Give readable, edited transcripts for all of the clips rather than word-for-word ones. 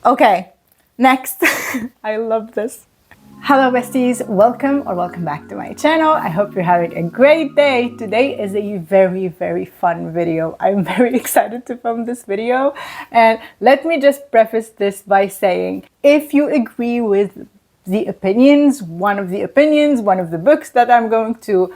Okay, next. I love this. Hello besties, welcome back to my channel. I hope you're having a great day. Today is a very fun video. I'm very excited to film this video, and let me just preface this by saying, if you agree with one of the books that I'm going to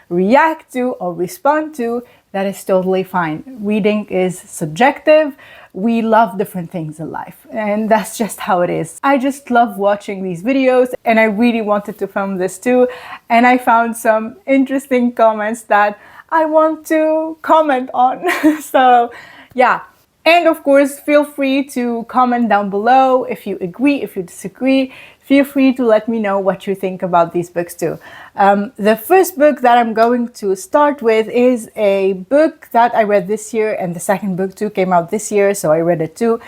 react to or respond to, that is totally fine. Reading is subjective. We love different things in life, and that's just how it is. I just love watching these videos, and I really wanted to film this too, and I found some interesting comments that I want to comment on. So yeah, and of course feel free to comment down below if you agree, if you disagree. Feel free to let me know what you think about these books too. The first book that I'm going to start with is a book that I read this year, and the second book too came out this year, so I read it too.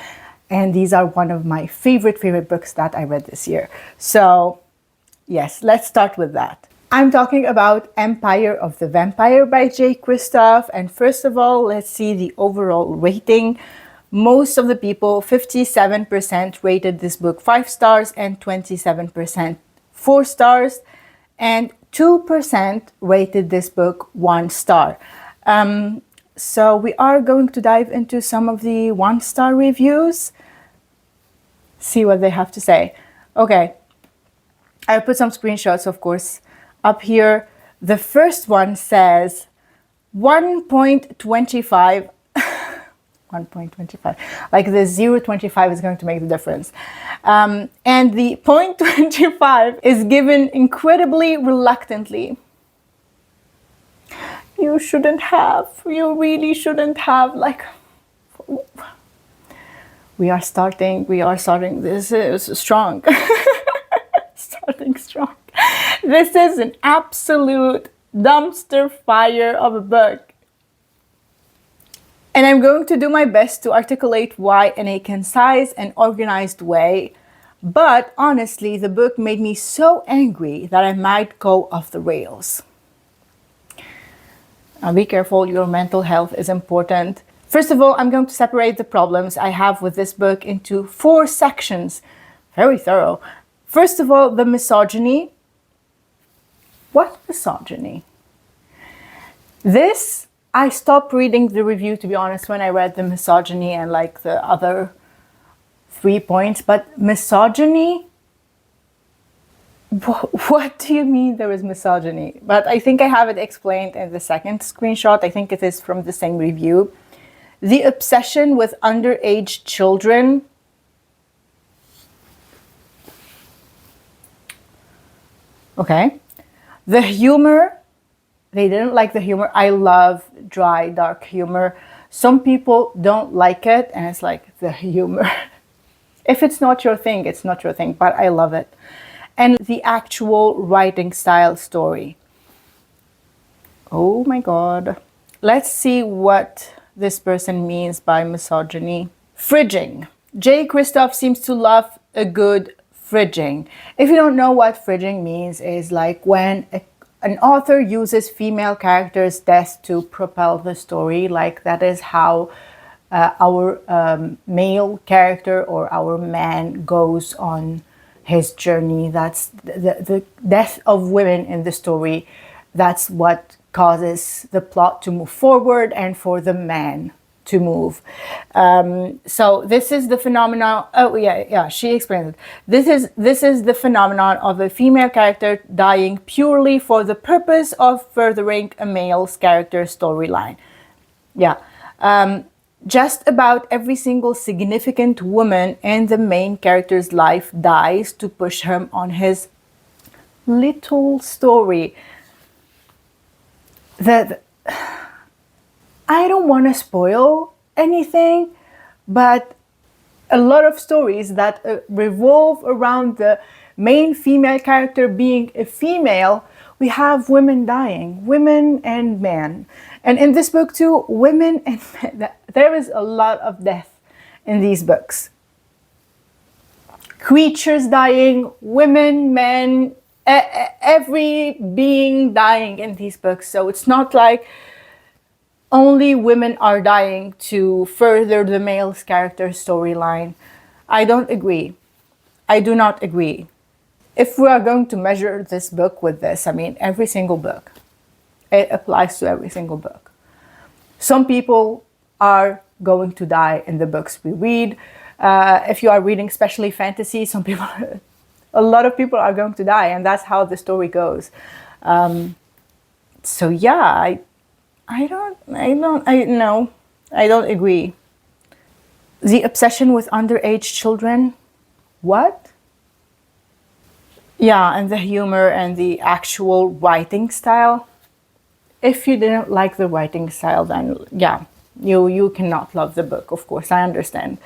And these are one of my favorite books that I read this year. So yes, let's start with that. I'm talking about Empire of the Vampire by Jay Kristoff. And first of all, let's see the overall rating. Most of the people, 57%, rated this book 5 stars and 27% 4 stars, and 2% rated this book 1 star. So we are going to dive into some of the 1-star reviews, see what they have to say. Okay, I put some screenshots, of course, up here. The first one says 1.25. 1.25, like the 0.25 is going to make the difference. And the 0.25 is given incredibly reluctantly. You really shouldn't have, like, we are starting, this is strong. Starting strong. This is an absolute dumpster fire of a book. And I'm going to do my best to articulate why in a concise and organized way. But honestly, the book made me so angry that I might go off the rails. Now be careful, your mental health is important. First of all, I'm going to separate the problems I have with this book into 4 sections. Very thorough. First of all, the misogyny. What misogyny? I stopped reading the review, to be honest, when I read the misogyny and like the other 3 points. But misogyny? What do you mean there is misogyny? But I think I have it explained in the second screenshot. I think it is from the same review. The obsession with underage children. Okay. The humor. They didn't like the humor. I love dry, dark humor. Some people don't like it, and it's like the humor. If it's not your thing, it's not your thing, but I love it. And the actual writing style story. Oh my God. Let's see what this person means by misogyny. Fridging. Jay Kristoff seems to love a good fridging. If you don't know what fridging means, is like when an author uses female characters' deaths to propel the story. Like that is how our male character or our man goes on his journey. That's the death of women in the story. That's what causes the plot to move forward and for the man to move. So this is the phenomenon. Oh yeah, she explained it. This is the phenomenon of a female character dying purely for the purpose of furthering a male's character storyline. Yeah. Just about every single significant woman in the main character's life dies to push him on his little story. I don't want to spoil anything, but a lot of stories that revolve around the main female character being a female, we have women dying, women and men. And in this book too, women and men, there is a lot of death in these books. Creatures dying, women, men, every being dying in these books. So it's not like only women are dying to further the male's character storyline. I don't agree. I do not agree. If we are going to measure this book with this, I mean, every single book, it applies to every single book. Some people are going to die in the books we read. If you are reading especially fantasy, some people, a lot of people are going to die, and that's how the story goes. So yeah, I don't agree. The obsession with underage children, what? Yeah, and the humor and the actual writing style. If you didn't like the writing style, then yeah, you cannot love the book. Of course, I understand.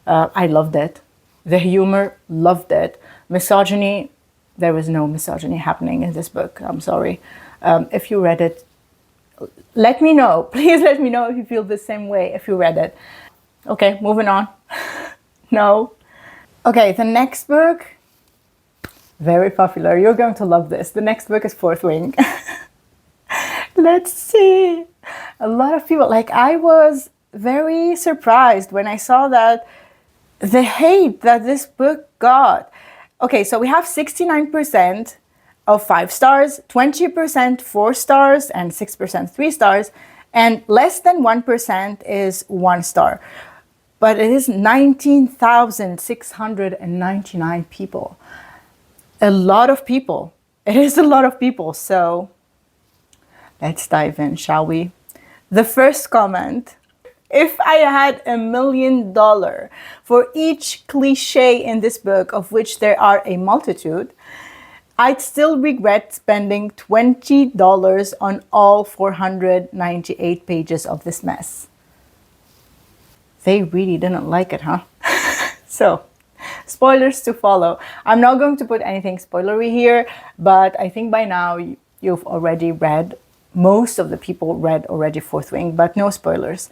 I loved it. The humor, loved it. Misogyny, there was no misogyny happening in this book. I'm sorry. If you read it, let me know. Please let me know if you feel the same way if you read it. Okay, moving on. No. Okay, the next book, very popular. You're going to love this. The next book is Fourth Wing. Let's see. A lot of people, like, I was very surprised when I saw that the hate that this book got. Okay, so we have 69% of 5 stars, 20% 4 stars, and 6% 3 stars, and less than 1% is 1 star. But it is 19,699 people. A lot of people. It is a lot of people. So let's dive in, shall we? The first comment: if I had $1 million for each cliche in this book, of which there are a multitude, I'd still regret spending $20 on all 498 pages of this mess. They really didn't like it, huh? So, spoilers to follow. I'm not going to put anything spoilery here, but I think by now you've already read, most of the people read already Fourth Wing, but no spoilers.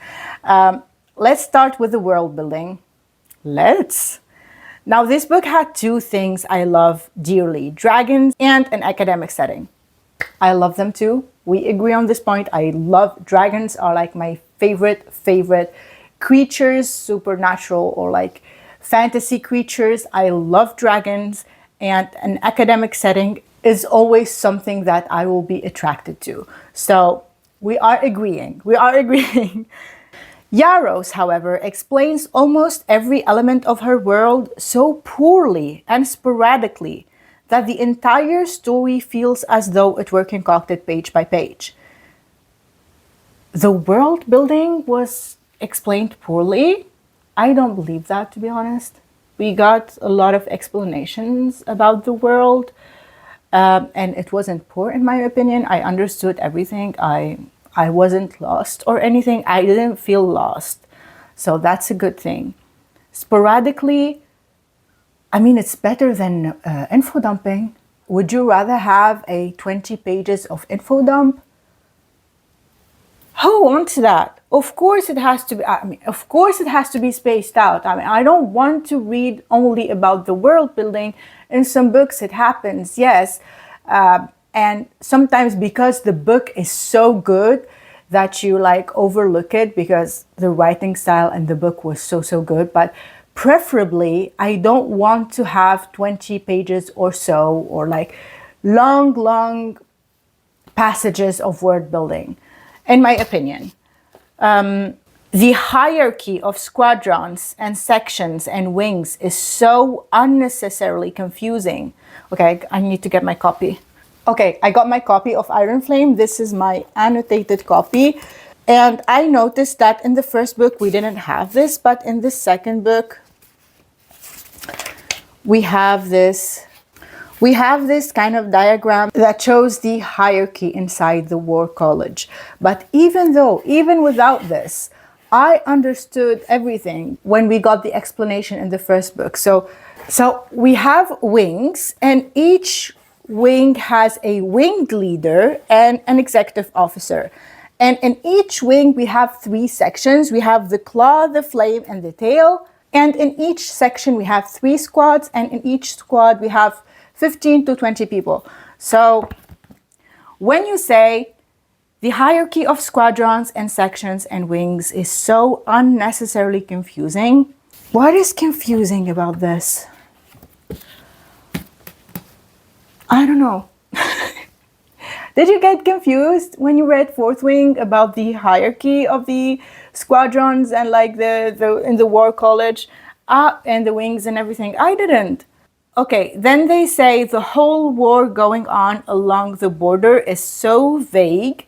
Let's start with the world building. Now, this book had 2 things I love dearly: dragons and an academic setting. I love them too. We agree on this point. I love dragons, are like my favorite creatures, supernatural or like fantasy creatures. I love dragons, and an academic setting is always something that I will be attracted to. So we are agreeing. Yaros, however, explains almost every element of her world so poorly and sporadically that the entire story feels as though it were concocted page by page. The world building was explained poorly. I don't believe that, to be honest. We got a lot of explanations about the world, and it wasn't poor in my opinion. I understood everything. I wasn't lost or anything. I didn't feel lost. So that's a good thing. Sporadically, I mean, it's better than info dumping. Would you rather have a 20 pages of info dump? Who wants that? Of course it has to be, of course it has to be spaced out. I don't want to read only about the world building. In some books it happens, yes. And sometimes because the book is so good that you like overlook it because the writing style and the book was so good. But preferably, I don't want to have 20 pages or so, or like long passages of word building, in my opinion. The hierarchy of squadrons and sections and wings is so unnecessarily confusing. Okay, I need to get my copy. Okay, I got my copy of Iron Flame. This is my annotated copy. And I noticed that in the first book we didn't have this, but in the second book we have this kind of diagram that shows the hierarchy inside the War College. But even without this, I understood everything when we got the explanation in the first book. So we have wings, and each wing has a winged leader and an executive officer. And in each wing we have 3 sections. We have the claw, the flame, and the tail. And in each section we have 3 squads, and in each squad we have 15 to 20 people. So when you say the hierarchy of squadrons and sections and wings is so unnecessarily confusing, What is confusing about this? I don't know. Did you get confused when you read Fourth Wing about the hierarchy of the squadrons and like the in the war college and the wings and everything? I didn't. Okay, then they say the whole war going on along the border is so vague.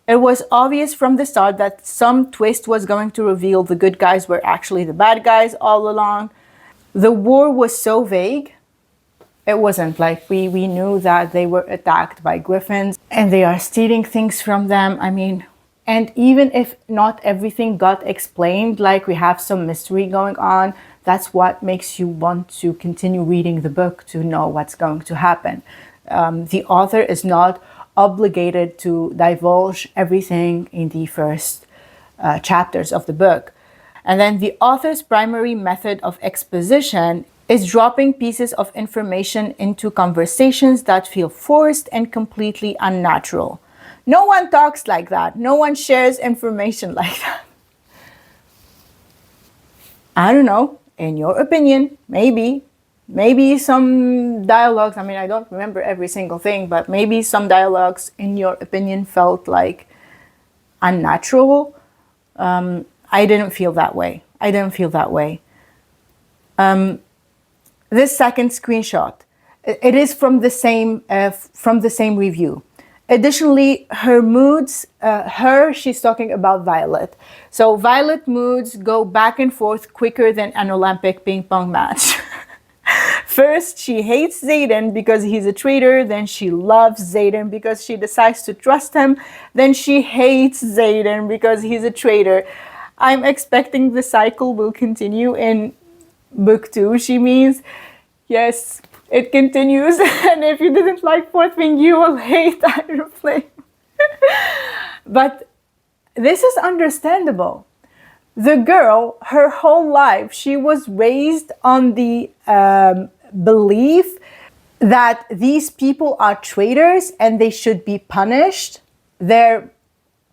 It was obvious from the start that some twist was going to reveal the good guys were actually the bad guys all along. The war was so vague. It wasn't like we knew that they were attacked by griffins and they are stealing things from them. I mean, and even if not everything got explained, like we have some mystery going on, that's what makes you want to continue reading the book to know what's going to happen. The author is not obligated to divulge everything in the first chapters of the book. And then the author's primary method of exposition is dropping pieces of information into conversations that feel forced and completely unnatural. No one talks like that. No one shares information like that. I don't know, in your opinion, maybe some dialogues, I mean, I don't remember every single thing, but maybe some dialogues, in your opinion, felt like unnatural. I didn't feel that way. This second screenshot, it is from the same review. Additionally, her moods, she's talking about Violet. So Violet moods go back and forth quicker than an Olympic ping pong match. First, she hates Xaden because he's a traitor. Then she loves Xaden because she decides to trust him. Then she hates Xaden because he's a traitor. I'm expecting the cycle will continue in book 2, she means. Yes, it continues. And if you didn't like Fourth Wing, you will hate Iron Flame. But this is understandable. The girl, her whole life, she was raised on the belief that these people are traitors and they should be punished. Their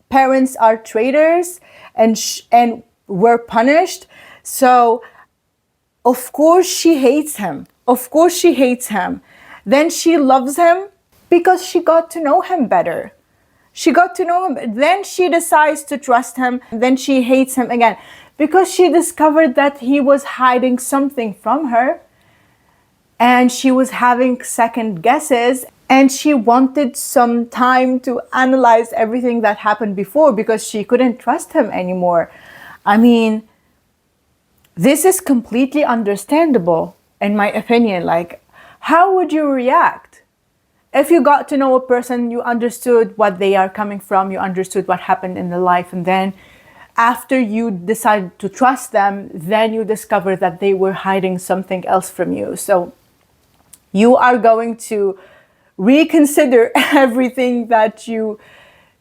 parents are traitors and were punished. So of course she hates him. Then she loves him because she got to know him better. Then she decides to trust him. Then she hates him again because she discovered that he was hiding something from her. And she was having second guesses. And she wanted some time to analyze everything that happened before because she couldn't trust him anymore. I mean, this is completely understandable, in my opinion. Like, how would you react? If you got to know a person, you understood what they are coming from, you understood what happened in their life, and then after you decided to trust them, then you discover that they were hiding something else from you. So you are going to reconsider everything that you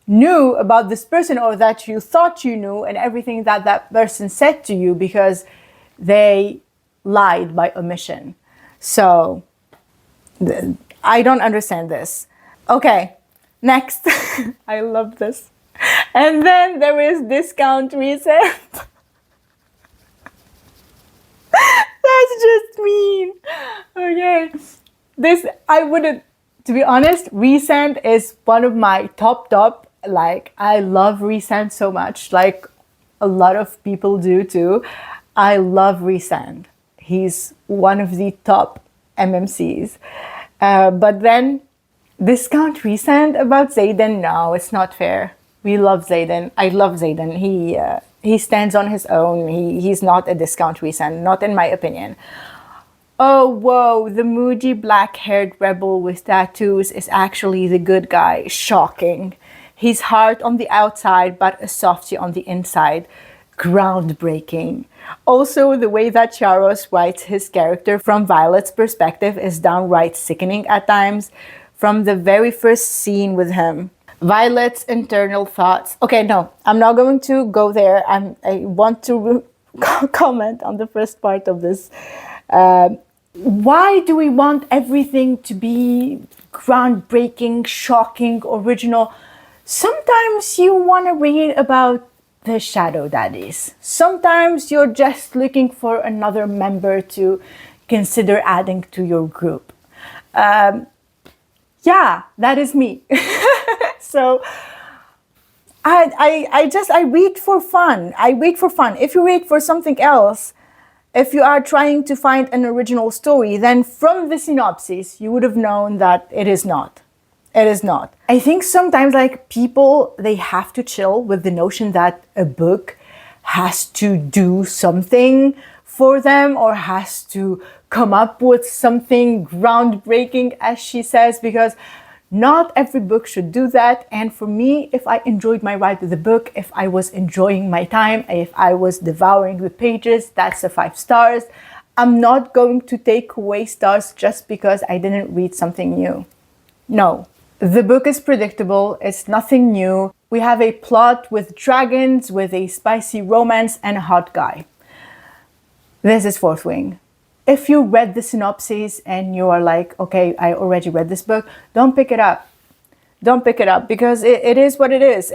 knew about this person or that you thought you knew and everything that that person said to you because they lied by omission. So I don't understand this. Okay, next. I love this. And then there is discount reset. That's just mean. Okay. This, I wouldn't, to be honest, Resend is one of my top. Like, I love Resend so much. Like, a lot of people do too. I love Resend. He's one of the top MMCs. But then, discount Resend about Xaden, no, it's not fair. We love Xaden. I love Xaden. He stands on his own. He's not a discount Resend, not in my opinion. Oh, whoa, the moody black-haired rebel with tattoos is actually the good guy. Shocking. He's hard on the outside, but a softie on the inside. Groundbreaking. Also, the way that Charos writes his character from Violet's perspective is downright sickening at times. From the very first scene with him, Violet's internal thoughts. Okay, no, I'm not going to go there. I want to comment on the first part of this. Why do we want everything to be groundbreaking, shocking, original? Sometimes you want to read about the shadow daddies. Sometimes you're just looking for another member to consider adding to your group. Yeah, that is me. So I read for fun. I read for fun. If you read for something else, if you are trying to find an original story, then from the synopsis, you would have known that it is not. It is not. I think sometimes like people, they have to chill with the notion that a book has to do something for them or has to come up with something groundbreaking, as she says, because not every book should do that. And for me, if I enjoyed my ride with the book, if I was enjoying my time, if I was devouring the pages, that's a 5 stars. I'm not going to take away stars just because I didn't read something new. No. The book is predictable. It's nothing new. We have a plot with dragons, with a spicy romance, and a hot guy. This is Fourth Wing. If you read the synopsis and you are like, okay, I already read this book, don't pick it up. Don't pick it up because it is what it is.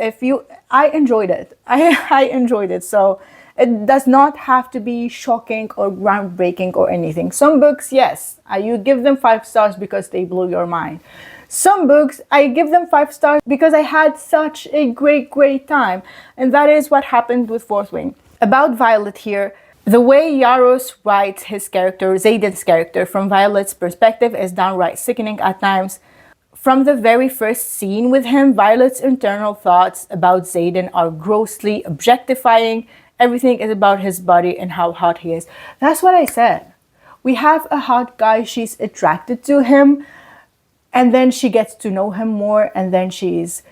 I enjoyed it. I enjoyed it. So it does not have to be shocking or groundbreaking or anything. Some books, yes, you give them 5 stars because they blew your mind. Some books, I give them 5 stars because I had such a great time. And that is what happened with Fourth Wing. About Violet here, the way Yaros writes his character, Xaden's character, from Violet's perspective is downright sickening at times. From the very first scene with him, Violet's internal thoughts about Xaden are grossly objectifying. Everything is about his body and how hot he is. That's what I said. We have a hot guy, she's attracted to him, and then she gets to know him more, and then she's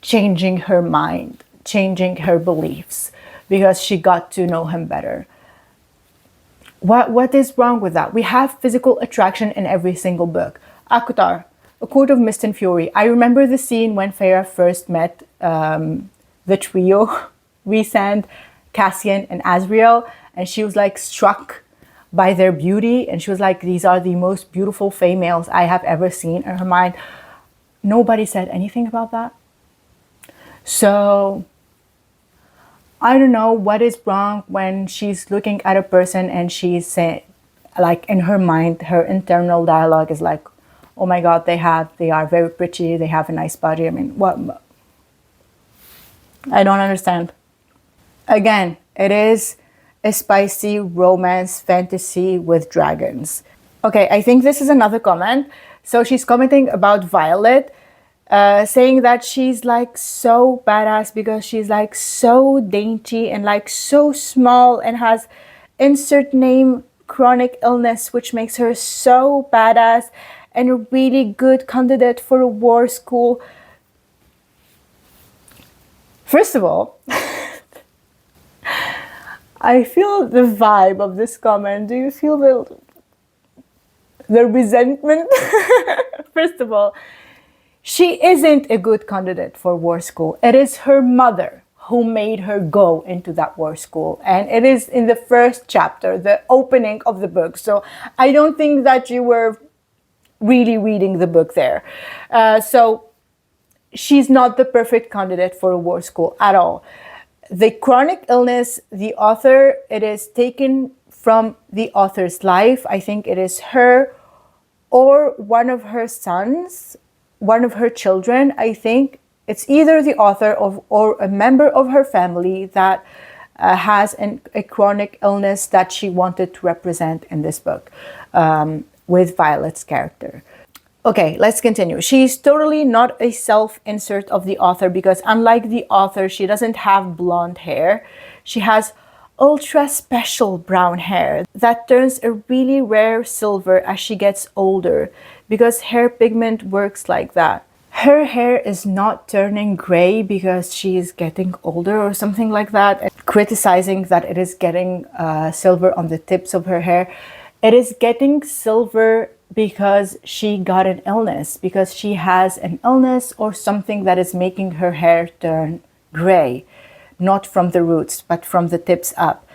changing her mind, changing her beliefs, because she got to know him better. What is wrong with that? We have physical attraction in every single book. Akutar, A Court of Mist and Fury. I remember the scene when Feyre first met the trio, Rhysand, Cassian, and Azriel, and she was like struck by their beauty, and she was like, these are the most beautiful females I have ever seen. In her mind, nobody said anything about that. So I don't know what is wrong when she's looking at a person and she's saying, like in her mind, her internal dialogue is like, oh my God, they are very pretty, they have a nice body. I mean, what? I don't understand. Again, it is a spicy romance fantasy with dragons. Okay, I think this is another comment. So she's commenting about Violet, saying that she's like so badass because she's like so dainty and like so small and has insert name chronic illness, which makes her so badass and a really good candidate for a war school. First of all, I feel the vibe of this comment. Do you feel the resentment? First of all, she isn't a good candidate for war school. It is her mother who made her go into that war school. And it is in the first chapter, the opening of the book. So I don't think that you were really reading the book there. So she's not the perfect candidate for a war school at all. The chronic illness, the author, it is taken from the author's life. I think it is her or one of her sons, one of her children. I think it's either the author or a member of her family that has a chronic illness that she wanted to represent in this book with Violet's character. Okay, let's continue. She's totally not a self-insert of the author because unlike the author, she doesn't have blonde hair. She has ultra special brown hair that turns a really rare silver as she gets older because hair pigment works like that. Her hair is not turning gray because she is getting older or something like that, and criticizing that it is getting silver on the tips of her hair. It is getting silver because she got an illness, because she has an illness or something that is making her hair turn gray, not from the roots, but from the tips up.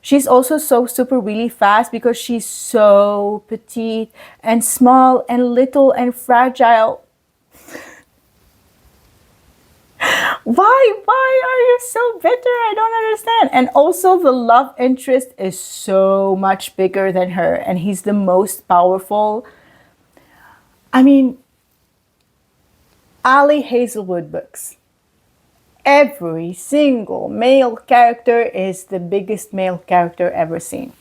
She's also so super really fast because she's so petite and small and little and fragile. Why are you so bitter? I don't understand. And also the love interest is so much bigger than her, and he's the most powerful. I mean, Ali Hazelwood books. Every single male character is the biggest male character ever seen.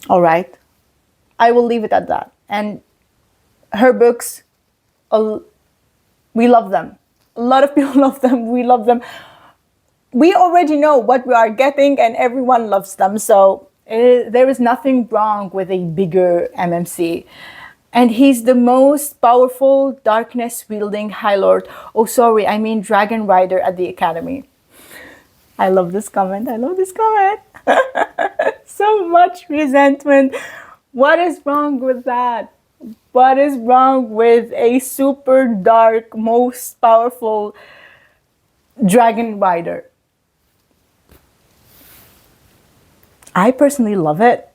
All right? I will leave it at that. And her books, we love them. A lot of people love them. We love them. We already know what we are getting, and everyone loves them. So there is nothing wrong with a bigger MMC. And he's the most powerful darkness-wielding High Lord. Oh, sorry, I mean Dragon Rider at the Academy. I love this comment. I love this comment. So much resentment. What is wrong with that? What is wrong with a super dark, most powerful Dragon Rider? I personally love it.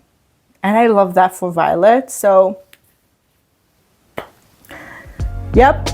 And I love that for Violet. So, yep.